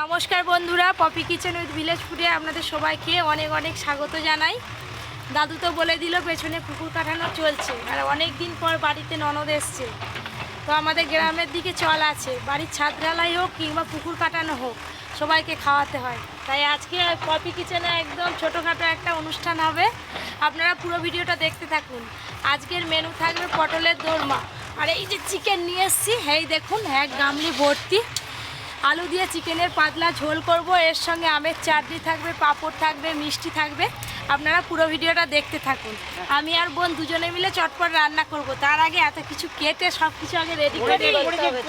নমস্কার বন্ধুরা, poppy kitchen with village ফুডে আপনাদের সবাইকে অনেক অনেক স্বাগত জানাই। দাদু তো বলে দিল পেছনে পুকুর কাটানো চলছে, আর অনেক দিন পর বাড়িতে ননদ এসছে। তো আমাদের গ্রামের দিকে চল আছে, বাড়ির ছাদ ঢালাই হোক কিংবা পুকুর কাটানো হোক, সবাইকে খাওয়াতে হয়। তাই আজকে পপি কিচেনে একদম ছোটোখাটো একটা অনুষ্ঠান হবে, আপনারা পুরো ভিডিওটা দেখতে থাকুন। আজকের মেনু থাকবে পটলের দোরমা, আর এই যে চিকেন নিয়ে এসেছি, এই দেখুন এক গামলি ভর্তি। আলু দিয়ে চিকেনের পাতলা ঝোল করব, এর সঙ্গে আমের চাটনি থাকবে, পাঁপড় থাকবে, মিষ্টি থাকবে। আপনারা পুরো ভিডিওটা দেখতে থাকুন। আমি আর বোন দুজনে মিলে চটপট রান্না করব, তার আগে এত কিছু কেটে সব কিছু আগে রেডি করে রাখতে হবে।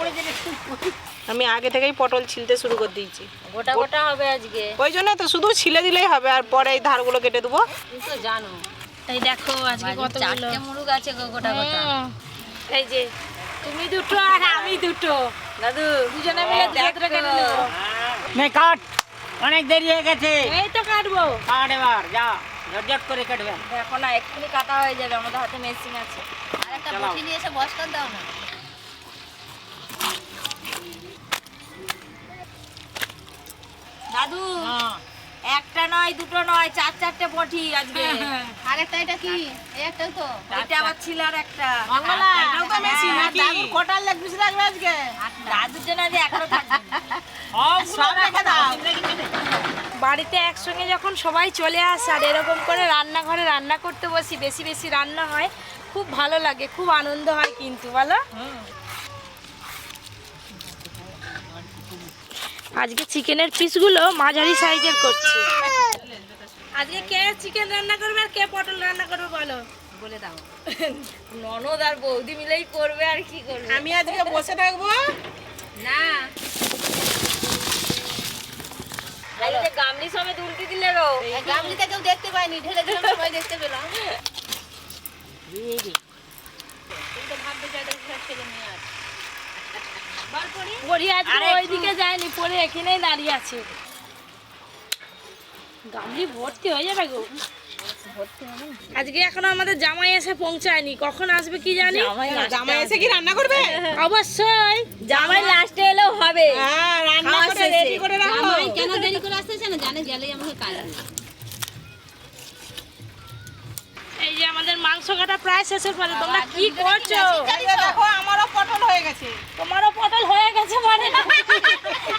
আমি আগে থেকেই পটল ছিলতে শুরু করে দিয়েছি। গোটা গোটা হবে আজকে, ওই জন্য তো শুধু ছিলে দিলেই হবে, আর পরে এই ধারগুলো কেটে দেবো। তুমি তো জানো। এই দেখো আজকে কতগুলো মুরগ আছে গোটা গোটা। এই যে তুমি দুটো আর আমি দুটো, দাদু দুজনে মিলে দুটো কেটে নেব। নে কাট, অনেক দেরি হয়ে গেছে। এই তো কাটবো, কাট এবার যা, ঝটঝট করে কাটবেন। দেখো না এক্ষুনি কাটা হয়ে যাবে, আমাদের হাতে মেশিন আছে। আর একটা বটি নিয়ে এসে বসকার দাও না। দাদু একটা নয় দুটো নয় চার চারটে বটি আজকে। আরেকটা এটা কি? এই একটা তো এটা আবার ছিল, আর একটা মঙ্গলা এটাও তো মেশিন নাকি? দাদু কোটাল লেগ পিস লাগবে আজকে, দাদুর জন্য আজ এখনো থাকবে সব রেখে দাও। বাড়িতে একসঙ্গে যখন সবাই চলে আসে আর এরকম করে রান্নাঘরে রান্না করতে বসি, বেশি বেশি রান্না হয়, খুব ভালো লাগে, খুব আনন্দ হয় কিন্তু, বলো। আজকে চিকেনের পিসগুলো মাঝারি সাইজের করছি। আজকে কে চিকেন রান্না করবে আর কে পটল রান্না করবে বলো, বলে দাও। ননদ আর বৌদি মিলেই করবে, আর কি করবে। আমি আজকে বসে থাকবো না, আরে যে গামলি সমেত উল্টে দিলে গো, গামলিতে কেউ দেখতে পায়নি, ঢেলে দিলাম সবাই দেখতে পেলাম। তুমি তো ভাবতে চাইতে ছেলে মেয়ে আছে। পরি আজকে ওইদিকে যায়নি, পরে এখানেই দাঁড়িয়ে আছে। গামলি ভর্তি হয়ে যাবে গো। আজকে এখনো আমাদের জামাই এসে পৌঁছায়নি, কখন আসবে কি জানি। জামাই এসে কি রান্না করবে? অবশ্যই জামাই লাস্টে এলেও হবে। হ্যাঁ, রান্না করে রেডি করে রাখো। জামাই কেন দেরি করে আসতেছে না জানে, গেলেই আমাকে কাজ আছে। এই যে আমাদের মাংস কাটা প্রায় শেষের পথে, তোমরা কি করছো? দেখো আমারও পটল হয়ে গেছে। তোমারও পটল হয়ে গেছে মানে?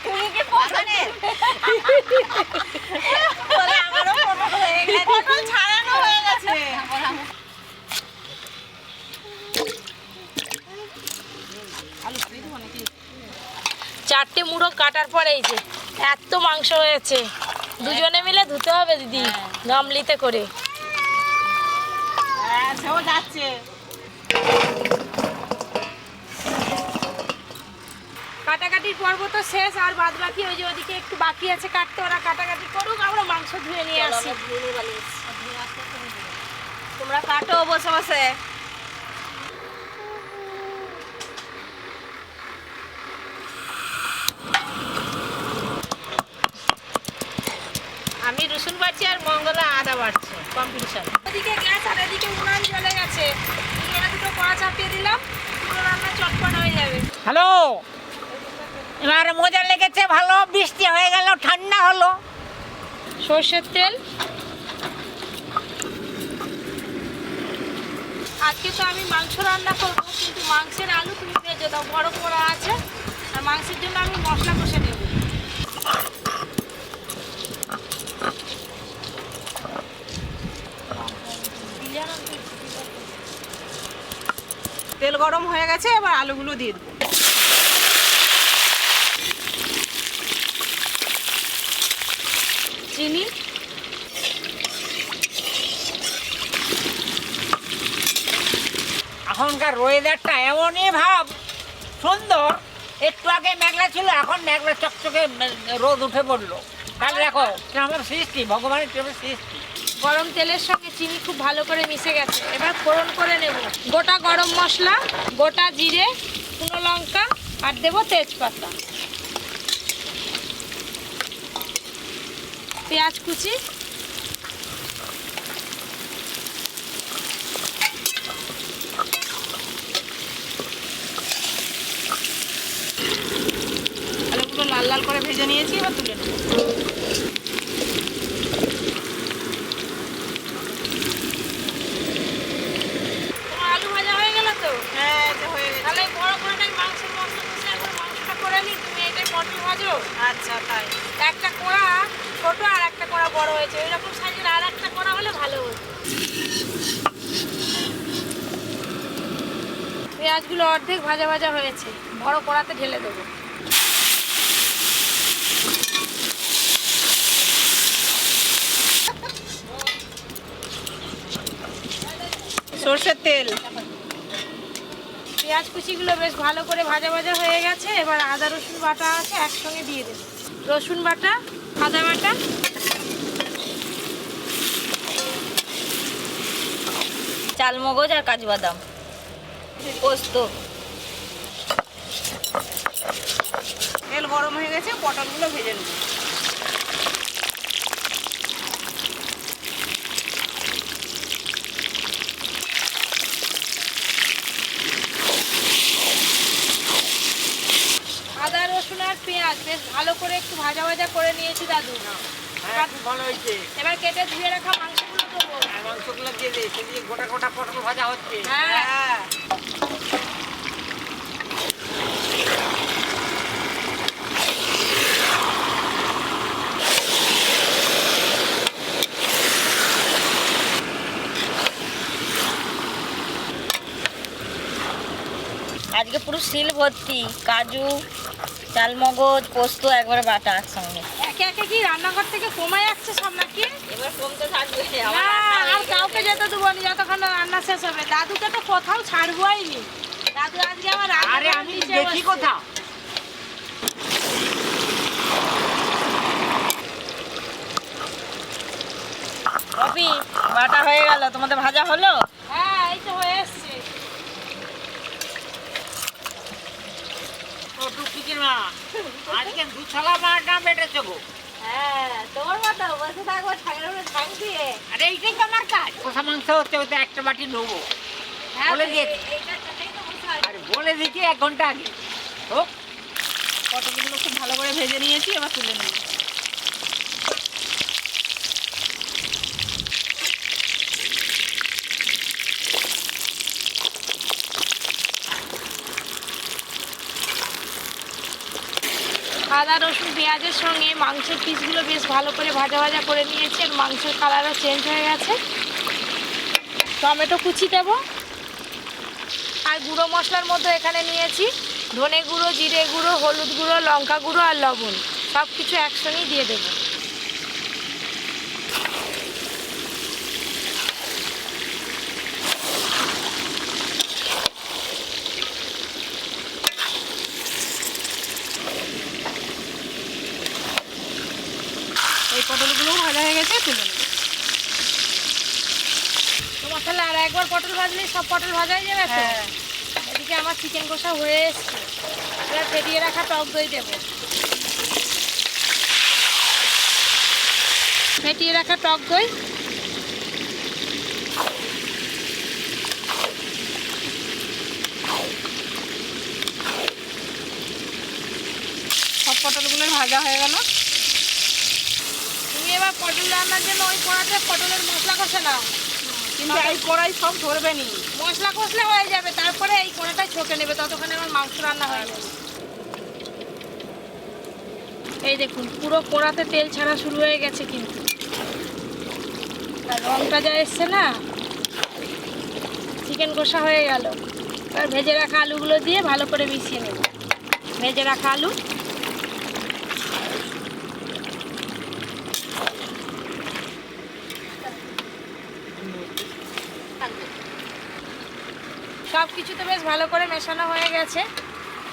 তুমি কি পটলের? বলে আমারও পটল হয়ে গেছে, পটল ছাড়ানো হয়ে গেছে। চারটে মুড়ো কাটার পরে এই যে এত মাংস হয়েছে, দুজনে মিলে ধুতে হবে দিদি, গামলিতে করে। হ্যাঁ, সেও যাচ্ছে। কাটাকাটির পর্ব তো শেষ, আর বাদ বাকি ওই যে ওদিকে একটু বাকি আছে কাটতে, ওরা কাটাকাটি করুক, আমরা মাংস ধুয়ে নিয়ে আসি। তোমরা কাটো বসে বসে। আমি রসুন বাড়ছি আর মঙ্গলা আদা বাড়ছে, কম্পিটিশন। ওদিকে গ্যাস আর এদিকে উনান জ্বলে গেছে, এখানে দুটো কড়া চাপিয়ে দিলাম, পুরো রান্না চটপট হয়ে যাবে। হ্যালো, এবার মজা লেগেছে, ভালো বৃষ্টি হয়ে গেল, ঠান্ডা হলো। সর্ষের তেল। আজকে তো আমি মাংস রান্না করবো, কিন্তু মাংসের আলু তুমি ভেজে দাও, বড় করা আছে, আর মাংসের জন্য আমি মশলা কষে নেব। তেল গরম হয়ে গেছে, এবার আলুগুলো দিয়ে দেবো। চিনি, এখনকার ওয়েদারটা এমনই ভাব সুন্দর, একটু আগে মেঘলা ছিল, এখন মেঘলা চকচকে রোদ উঠে পড়লো। তাহলে দেখো আমার সৃষ্টি, ভগবানের প্রেমের সৃষ্টি। গরম তেলের সঙ্গে চিনি খুব ভালো করে মিশে গেছে, এবার ফোড়ন করে নেব। গোটা গরম মশলা, গোটা জিরে, শুকনো লঙ্কা, আর দেবো তেজপাতা, পেঁয়াজ কুচি, আলুগুলো লাল লাল করে ভেজে নিয়ে নিয়েছি, এবার তুলে নেব। তোমার আলু ভাজা হয়ে গেল তো? হ্যাঁ, এটা হয়ে গেছে। তাহলে বড় কড়াটাই মাংসের মশলা কষে একবার মাংসটা করে নিই, তুমি এটাই পটল ভাজো। আচ্ছা, তাই। একটা কোড়া ছোট আর একটা কোড়া বড় হয়েছে, ওইরকম সাইজের আর একটা কোড়া হলে ভালো হতো। পেঁয়াজগুলো অর্ধেক ভাজা ভাজা হয়েছে, বড় কড়াতে ঢেলে দেবো। সরষের তেল। পেঁয়াজ কুচিগুলো বেশ ভালো করে ভাজা ভাজা হয়ে গেছে, এবার আদা রসুন বাটা আছে একসঙ্গে দিয়ে দেবো। রসুন বাটা, আদা বাটা, চালমগজ আর কাজু বাদাম, পোস্ত। তেল গরম হয়ে গেছে, পটলগুলো ভেজে নেব। আদা রসুন আর পেঁয়াজ বেশ ভালো করে একটু ভাজা ভাজা করে নিয়েছি দাদু। হ্যাঁ, খুব ভালো হয়েছে। এবার কেটে ধুয়ে রাখা মাংসগুলো দেবো। আর মাংসগুলো দিয়ে দে, সেদিকে গোটা গোটা পটল ভাজা হচ্ছে। হ্যাঁ, হ্যাঁ, আজকে পুরো শিল ভর্তি, কাজু, চালমগজ, পোস্ত একবারে বাটা একসঙ্গে। একে একে কি রান্নাঘর থেকে কমে যাচ্ছে সব নাকি? এবার কমতে থাকবে। না, আর কাউকে যেতে দেবো না যতক্ষণ না রান্না শেষ হবে। দাদুকে তো কোথাও ছাড়বোই নি। দাদু আজকে আমার আরে আমি দেখি কোথাও। পপি, বাটা হয়ে গেল, তোমাদের ভাজা হলো? হ্যাঁ, এই তো হয়ে এসছে। ও টুকটুকির মা, আজকে দুছালা মাটা বেটেছে গো। হ্যাঁ, তোমার মতো বসে থাকবো ঠাকুরের উপরে ঠাক দিয়ে। আরে এইটাই তো আমার কাজ। কষা মাংস হচ্ছে, ওতে একটা বাটি নেবো। হ্যাঁ, বলে দিয়েছি। এইটার জন্যই তো বসে আছি। আরে বলে দিচ্ছি 1 ঘন্টা আগে। হোক। পটলগুলো খুব ভালো করে ভেজে নিয়েছি, এবার তুলে নেব। আদা রসুন পেঁয়াজের সঙ্গে মাংসের পিসগুলো বেশ ভালো করে ভাজা ভাজা করে নিয়েছি, আর মাংসের কালারও চেঞ্জ হয়ে গেছে। টমেটো কুচি দেব, আর গুঁড়ো মশলার মধ্যে এখানে নিয়েছি ধনে গুঁড়ো, জিরে গুঁড়ো, হলুদ গুঁড়ো, লঙ্কা গুঁড়ো আর লবণ, সব কিছু একসঙ্গেই দিয়ে দেবো। এই পটলগুলোও ভাজা হয়ে গেছে, তুলে নেব। তোমার তাহলে আর একবার পটল ভাজলেই সব পটল ভাজা হয়ে যাবে তো? হ্যাঁ, এদিকে আমার চিকেন কষা হয়ে এসছে, এবার ফেটিয়ে রাখা টক দই দেবো। ফেটিয়ে রাখা টক দই, সব পটলগুলো ভাজা হয়ে গেল। তুমি এবার পটল রান্নার জন্য ওই কড়াতে পটলের মশলা কষে নাও। কিন্তু এই কড়াই সব ধরবে নি। মশলা কষলে হয়ে যাবে, তারপরে এই কড়াটাই ছোকে নেবে, ততক্ষণে আমার মাংস রান্না হয়ে যাবে। এই দেখুন, পুরো কড়াতে তেল ছাড়া শুরু হয়ে গেছে, কিন্তু আর রংটা যা এসছে না, চিকেন কষা হয়ে গেল। এবার ভেজে রাখা আলুগুলো দিয়ে ভালো করে মিশিয়ে নেব। ভেজে রাখা আলু, সব কিছু তো বেশ ভালো করে মেশানো হয়ে গেছে।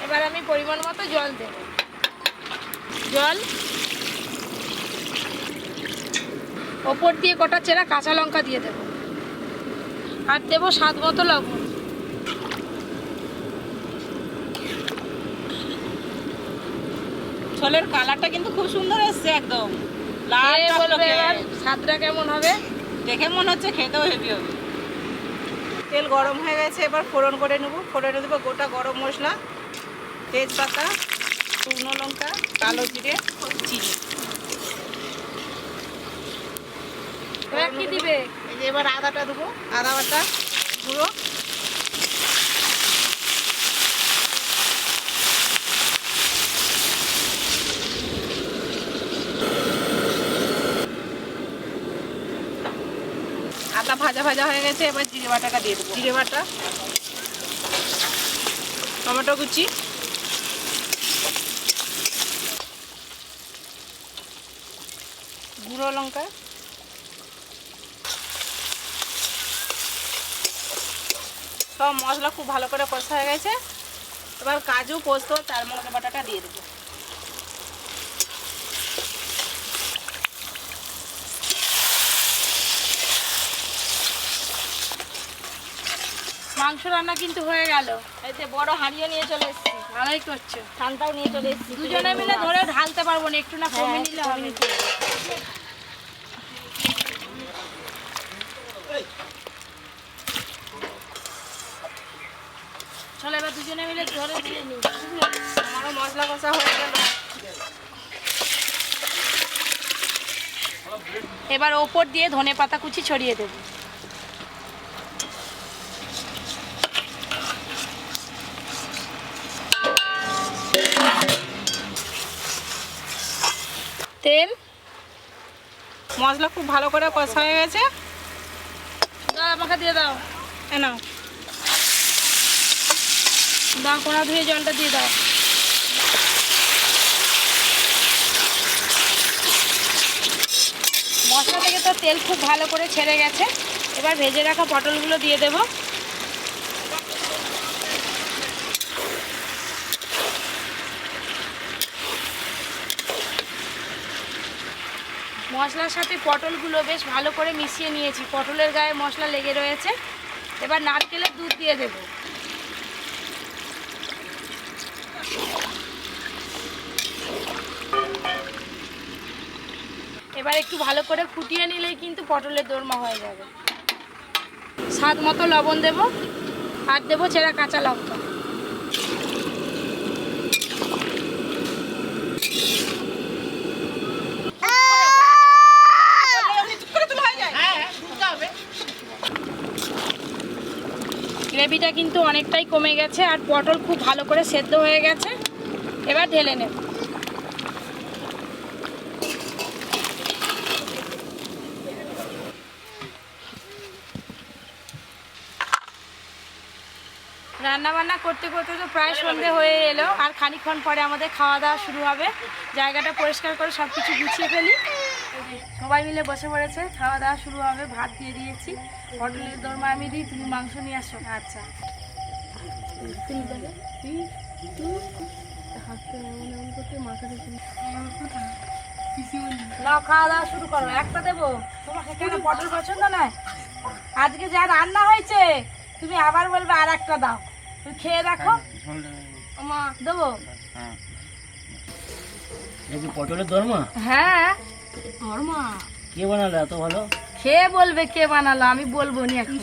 এবার আমি পরিমাণ মতো জল দেব। জল, ওপর দিয়ে কটা চেরা কাঁচা লঙ্কা দিয়ে দেব, আর দেবো স্বাদ মতো লবণ। ছোলের কালারটা কিন্তু খুব সুন্দর এসছে, একদম লাল কে বলবে টকটকে। এবার স্বাদটা কেমন হবে? দেখে মনে হচ্ছে খেতেও হেভি হবে। তেল গরম হয়ে গেছে, এবার ফোড়ন করে নেব। ফোড়নে দেবো গোটা গরম মশলা, তেজপাতা, শুকনো লঙ্কা, কালো জিরে, চিনি। এবার কি দিবে? এই যে এবার আদাটা দেবো, আদা বাটা গুঁড়ো। আদা ভাজা ভাজা হয়ে গেছে, এবার জিরে বাটাটা দিয়ে দেবো। জিরে বাটা, টমেটো কুচি, গুঁড়ো লঙ্কা, সব মশলা খুব ভালো করে কষা হয়ে গেছে। এবার কাজু, পোস্ত, চালমগজ বাটাটা দিয়ে দেবো। মাংস রান্না কিন্তু হয়ে গেল। এই যে বড় হাঁড়িও নিয়ে চলে এসেছি, ভালোই করছো। ঠান্ডাও নিয়ে চলে এসেছি। দুজনে মিলে ধরে ঢালতে পারবো না, একটু না কমে হ্যাঁ, নিলে কমে হবে। নিতে চলো এবার দুজনে মিলে ধরে দিয়ে নিই। আমারও মশলা কষা হয়ে গেল। এবার ওপর দিয়ে ধনেপাতা কুচি ছড়িয়ে দেবো। তেল, মশলা খুব ভালো করে কষা হয়ে গেছে। দাও আমাকে দিয়ে দাও। এ নাও। দাও, কোনা ধুয়ে জলটা দিয়ে দাও। মশলা থেকে তো তেল খুব ভালো করে ছেড়ে গেছে। এবার ভেজে রাখা পটলগুলো দিয়ে দেবো। মশলার সাথে পটলগুলো বেশ ভালো করে মিশিয়ে নিয়েছি, পটলের গায়ে মশলা লেগে রয়েছে। এবার নারকেলের দুধ দিয়ে দেব। এবার একটু ভালো করে ফুটিয়ে নিলেই কিন্তু পটলের দোরমা হয়ে যাবে। স্বাদ মতো লবণ দেব, আর দেবো চেরা কাঁচা লঙ্কা। গ্রেভিটা কিন্তু অনেকটাই কমে গেছে আর পটল খুব ভালো করে সেদ্ধ হয়ে গেছে। এবার ঢেলে নেব। রান্না বান্না করতে করতে তো প্রায় সন্ধে হয়ে এলো, আর খানিকক্ষণ পরে আমাদের খাওয়া দাওয়া শুরু হবে। জায়গাটা পরিষ্কার করে সব কিছু গুছিয়ে ফেলি। সবাই মিলে বসে পড়েছে, খাওয়া দাওয়া শুরু হবে। ভাত দিয়ে দিয়েছি, পটলের দোরমা আমি দিই, তুমি মাংস নিয়ে আসো। আচ্ছা, নাও খাওয়া দাওয়া শুরু করো। একটা দেবো তোমাকে, কেন পটল পছন্দ নয়? আজকে যা রান্না হয়েছে তুমি আবার বলবে আর একটা দাও। তুমি খেয়ে দেখো। মা দেবো? পটলের দরমা? হ্যাঁ, দোরমা কে বানালো এত ভালো? খেয়ে বলবে কে বানালো, আমি বলবো নি এখন।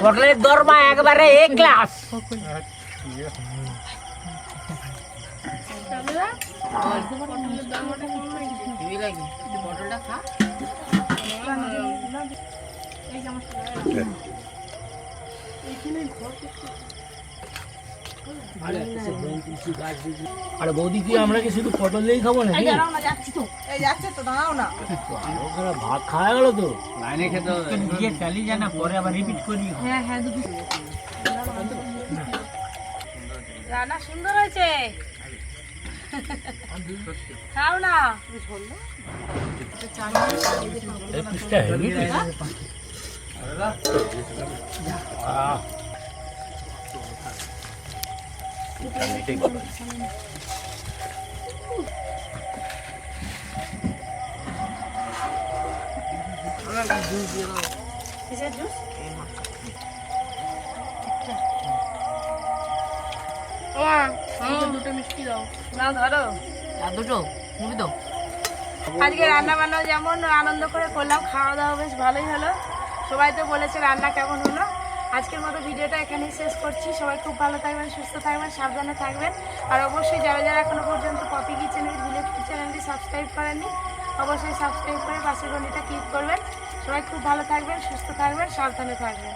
পটলের দরমা একবারে এ ক্লাস। আরে বৌদি কি আমরা কি শুধু পটল দিয়েই খাবো না? যাচ্ছি তো। এই যাচ্ছে তো, দাঁড়াও না। ভাত খাওয়া গেল তো, লাইনে খেতে হবে। গিয়ে চালিয়ে যা না, পরে আবার রিপিট করি। হ্যাঁ হ্যাঁ, দুটো রান্না সুন্দর হয়েছে। খাও না। কিসের জুস? দুটো মিষ্টি দাও না, ধরো আর দুটো মুড়ি দাও। আজকে রান্না বান্না যেমন আনন্দ করে করলাম, খাওয়া দাওয়া বেশ ভালোই হলো। সবাই তো বলেছে রান্না কেমন হলো। আজকের মতো ভিডিওটা এখানেই শেষ করছি। সবাই খুব ভালো থাকবেন, সুস্থ থাকবেন, সাবধানে থাকবেন। আর অবশ্যই যারা যারা এখনো পর্যন্ত poppy kitchen with village food চ্যানেলটি সাবস্ক্রাইব করেননি, অবশ্যই সাবস্ক্রাইব করে পাশের ঘন্টিটা ক্লিক করবেন। সবাই খুব ভালো থাকবেন, সুস্থ থাকবেন, সাবধানে থাকবেন।